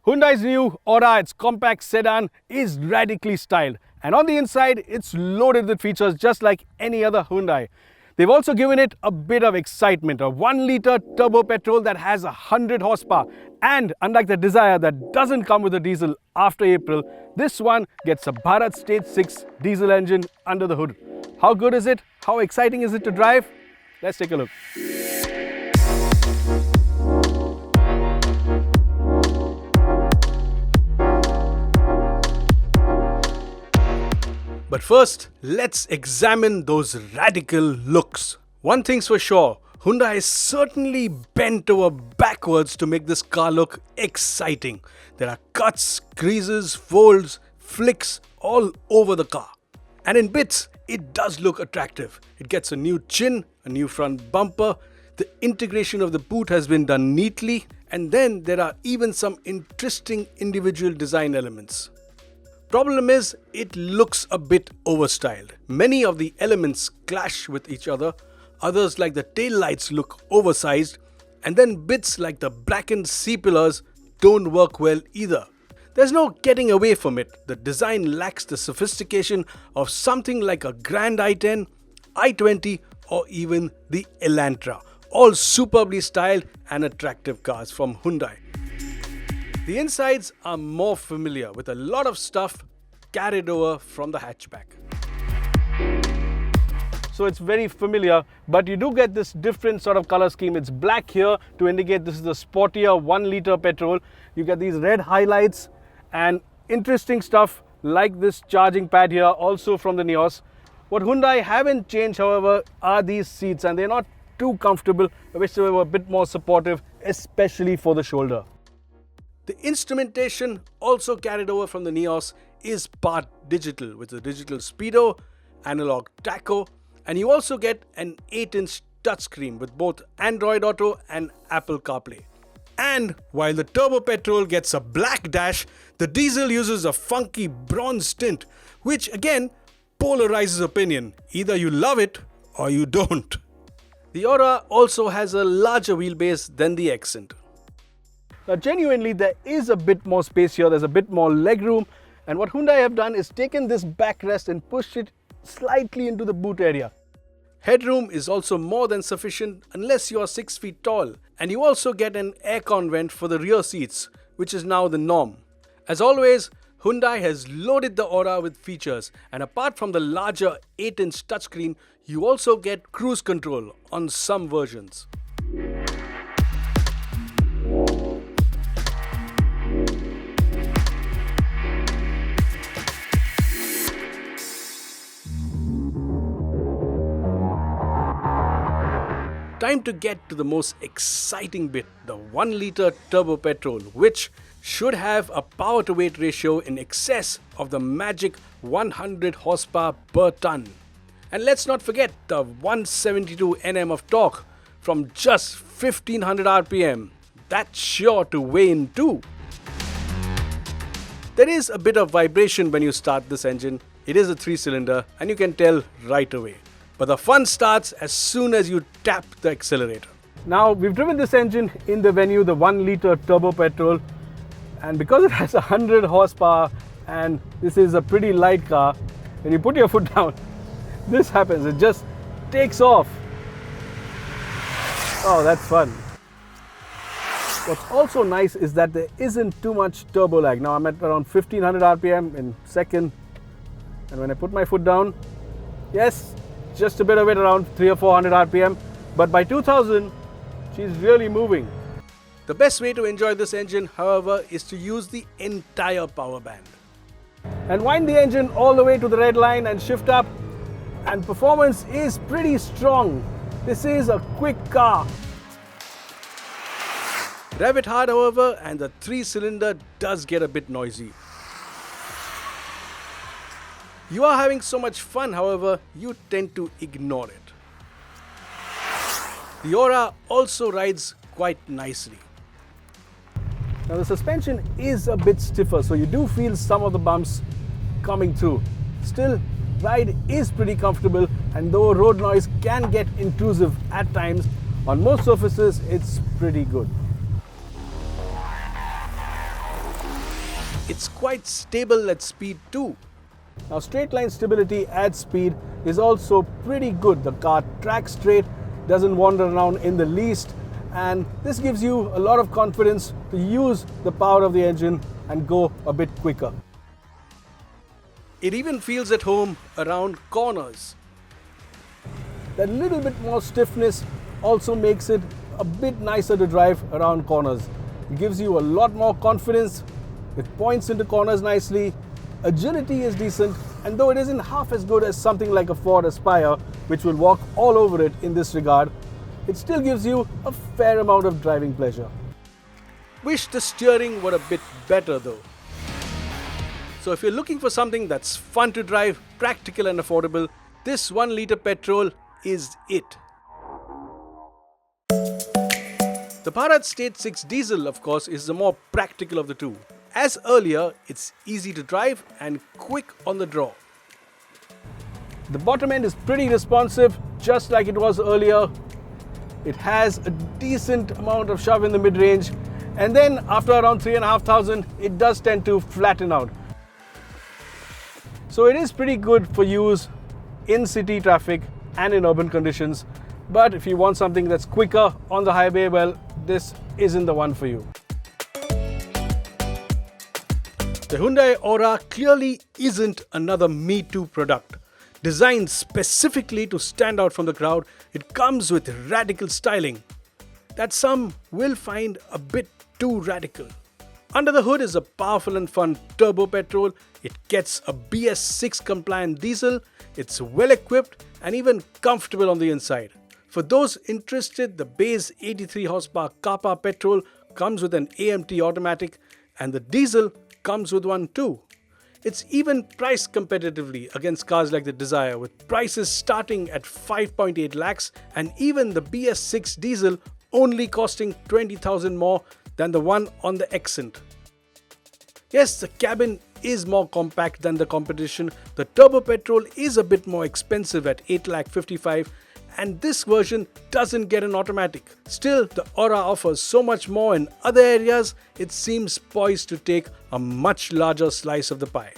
Hyundai's new Aura, its compact sedan, is radically styled. And on the inside, it's loaded with features just like any other Hyundai. They've also given it a bit of excitement, a 1-litre turbo petrol that has 100 horsepower. And unlike the Dzire that doesn't come with a diesel after April, this one gets a Bharat Stage 6 diesel engine under the hood. How good is it? How exciting is it to drive? Let's take a look. But first, let's examine those radical looks. One thing's for sure, Hyundai is certainly bent over backwards to make this car look exciting. There are cuts, creases, folds, flicks all over the car. And in bits, it does look attractive. It gets a new chin, a new front bumper, the integration of the boot has been done neatly, and then there are even some interesting individual design elements. Problem is, it looks a bit overstyled. Many of the elements clash with each other, others like the tail lights look oversized, and then bits like the blackened C-pillars don't work well either. There's no getting away from it. The design lacks the sophistication of something like a Grand i10, i20 or even the Elantra. All superbly styled and attractive cars from Hyundai. The insides are more familiar with a lot of stuff carried over from the hatchback. So it's very familiar, but you do get this different sort of color scheme. It's black here to indicate this is the sportier 1-litre petrol. You get these red highlights and interesting stuff like this charging pad here, also from the Nios. What Hyundai haven't changed, however, are these seats, and they're not too comfortable. I wish they were a bit more supportive, especially for the shoulder. The instrumentation, also carried over from the Nios, is part digital with a digital speedo, analog tacho, and you also get an 8-inch touchscreen with both Android Auto and Apple CarPlay. And while the Turbo Petrol gets a black dash, the diesel uses a funky bronze tint, which again polarizes opinion. Either you love it or you don't. The Aura also has a larger wheelbase than the Accent. Now genuinely, there is a bit more space here, there's a bit more legroom, and what Hyundai have done is taken this backrest and pushed it slightly into the boot area. Headroom is also more than sufficient unless you are 6 feet tall, and you also get an aircon vent for the rear seats, which is now the norm. As always, Hyundai has loaded the Aura with features, and apart from the larger 8-inch touchscreen, you also get cruise control on some versions. Time to get to the most exciting bit, the 1-litre turbo petrol, which should have a power to weight ratio in excess of the magic 100 horsepower per ton. And let's not forget the 172 Nm of torque from just 1500 RPM. That's sure to weigh in too. There is a bit of vibration when you start this engine. It is a 3-cylinder and you can tell right away. But the fun starts as soon as you tap the accelerator. Now, we've driven this engine in the venue, the 1-litre turbo petrol, and because it has 100 horsepower and this is a pretty light car, when you put your foot down, this happens. It just takes off. Oh, that's fun. What's also nice is that there isn't too much turbo lag. Now I'm at around 1500 RPM in second, and when I put my foot down, yes, just a bit of it around 300 or 400 RPM, but by 2000, she's really moving. The best way to enjoy this engine, however, is to use the entire power band. And wind the engine all the way to the red line and shift up, and performance is pretty strong. This is a quick car. Rev it hard, however, and the 3-cylinder does get a bit noisy. You are having so much fun, however, you tend to ignore it. The Aura also rides quite nicely. Now the suspension is a bit stiffer, so you do feel some of the bumps coming through. Still, ride is pretty comfortable, and though road noise can get intrusive at times, on most surfaces it's pretty good. it's quite stable at speed too. Now straight line stability at speed is also pretty good. The car tracks straight, doesn't wander around in the least, and this gives you a lot of confidence to use the power of the engine and go a bit quicker. It even feels at home around corners. That little bit more stiffness also makes it a bit nicer to drive around corners. It gives you a lot more confidence. It points into corners nicely. Agility is decent, and though it isn't half as good as something like a Ford Aspire, which will walk all over it in this regard, it still gives you a fair amount of driving pleasure. Wish the steering were a bit better though. So if you're looking for something that's fun to drive, practical and affordable, this 1 litre petrol is it. The Bharat Stage 6 diesel, of course, is the more practical of the two. As earlier, it's easy to drive and quick on the draw. The bottom end is pretty responsive, just like it was earlier. It has a decent amount of shove in the mid-range, and then after around 3,500, it does tend to flatten out. So it is pretty good for use in city traffic and in urban conditions, but if you want something that's quicker on the highway, well, this isn't the one for you. The Hyundai Aura clearly isn't another Me Too product. Designed specifically to stand out from the crowd, it comes with radical styling that some will find a bit too radical. Under the hood is a powerful and fun Turbo-Petrol. It gets a BS6 compliant diesel. It's well equipped and even comfortable on the inside. For those interested, the base 83 horsepower Kappa petrol comes with an AMT automatic, and the diesel comes with one too. It's even priced competitively against cars like the Dzire, with prices starting at 5.8 lakhs and even the BS6 diesel only costing 20,000 more than the one on the Accent. Yes, the cabin is more compact than the competition. The Turbo Petrol is a bit more expensive at 8,55,000, and this version doesn't get an automatic. Still, the Aura offers so much more in other areas, it seems poised to take a much larger slice of the pie.